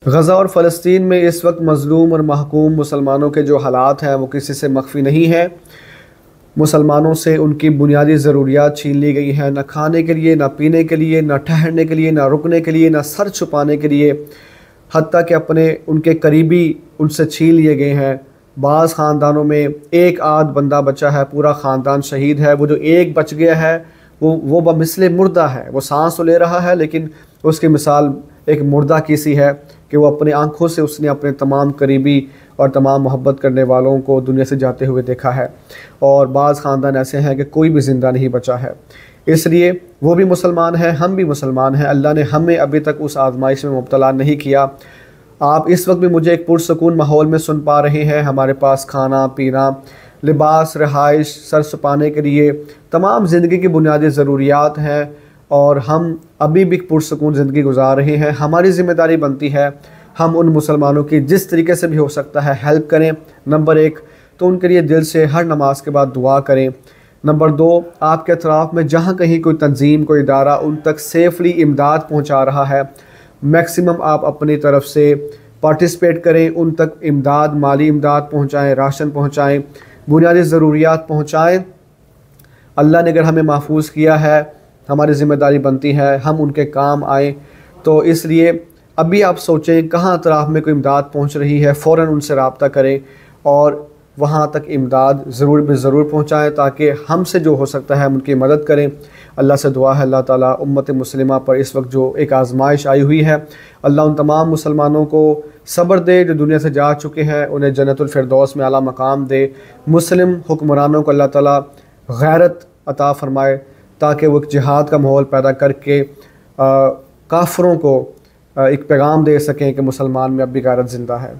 गज़ा और फ़लस्तीन में इस वक्त मज़लूम और महकूम मुसलमानों के जो हालात हैं वो किसी से मख्फी नहीं है। मुसलमानों से उनकी बुनियादी ज़रूरियात छीन ली गई हैं, न खाने के लिए, न पीने के लिए, न ठहरने के लिए, न रुकने के लिए, न सर छुपाने के लिए, हत्ता कि अपने उनके करीबी उनसे छीन लिए गए हैं। बाज़ ख़ानदानों में एक आध बंदा बचा है, पूरा ख़ानदान शहीद है। वो जो एक बच गया है वो बमिसले मुर्दा है, वो सांस तो ले रहा है लेकिन उसकी मिसाल एक मुर्दा की सी है कि वो अपने आँखों से उसने अपने तमाम करीबी और तमाम मोहब्बत करने वालों को दुनिया से जाते हुए देखा है। और बाज़ ख़ानदान ऐसे हैं कि कोई भी ज़िंदा नहीं बचा है। इसलिए वो भी मुसलमान हैं, हम भी मुसलमान हैं। अल्लाह ने हमें अभी तक उस आज़माइश में मुब्तला नहीं किया। आप इस वक्त भी मुझे एक पुरसकून माहौल में सुन पा रहे हैं। हमारे पास खाना पीना, लिबास, रहाइश, सर छुपाने के लिए तमाम ज़िंदगी की बुनियादी ज़रूरियात हैं और हम अभी भी पुरसकून ज़िंदगी गुजार रहे हैं। हमारी ज़िम्मेदारी बनती है हम उन मुसलमानों की जिस तरीके से भी हो सकता है हेल्प करें। नंबर 1 तो उनके लिए दिल से हर नमाज के बाद दुआ करें। नंबर 2, आपके अतराफ़ में जहाँ कहीं कोई तंजीम, कोई इदारा उन तक सेफली इमदाद पहुँचा रहा है, मैक्सिमम आप अपनी तरफ से पार्टिसिपेट करें, उन तक इमदाद, माली इमदाद पहुँचाएँ, राशन पहुँचाएँ, बुनियादी ज़रूरियात पहुँचाएँ। अल्लाह ने अगर हमें महफूज किया है, हमारी ज़िम्मेदारी बनती है हम उनके काम आएँ। तो इसलिए अभी आप सोचें कहाँ अतराफ़ में कोई इमदाद पहुँच रही है, फ़ौरन उनसे रब्ता करें और वहाँ तक इमदाद ज़रूर पहुँचाएँ ताकि हमसे जो हो सकता है हम उनकी मदद करें। अल्लाह से दुआ है अल्लाह ताला उम्मत मुस्लिमा पर इस वक्त जो एक आज़माइश आई हुई है, अल्लाह उन तमाम मुसलमानों को सब्र दे जो दुनिया से जा चुके हैं, उन्हें जन्नतुल फिरदौस में आला मकाम दे। मुस्लिम हुक्मरानों को अल्लाह ताला गैरत अता फ़रमाए ताकि वो एक जिहाद का माहौल पैदा करके काफ़िरों को एक पैगाम दे सकें कि मुसलमान में अब भी गैरत ज़िंदा है।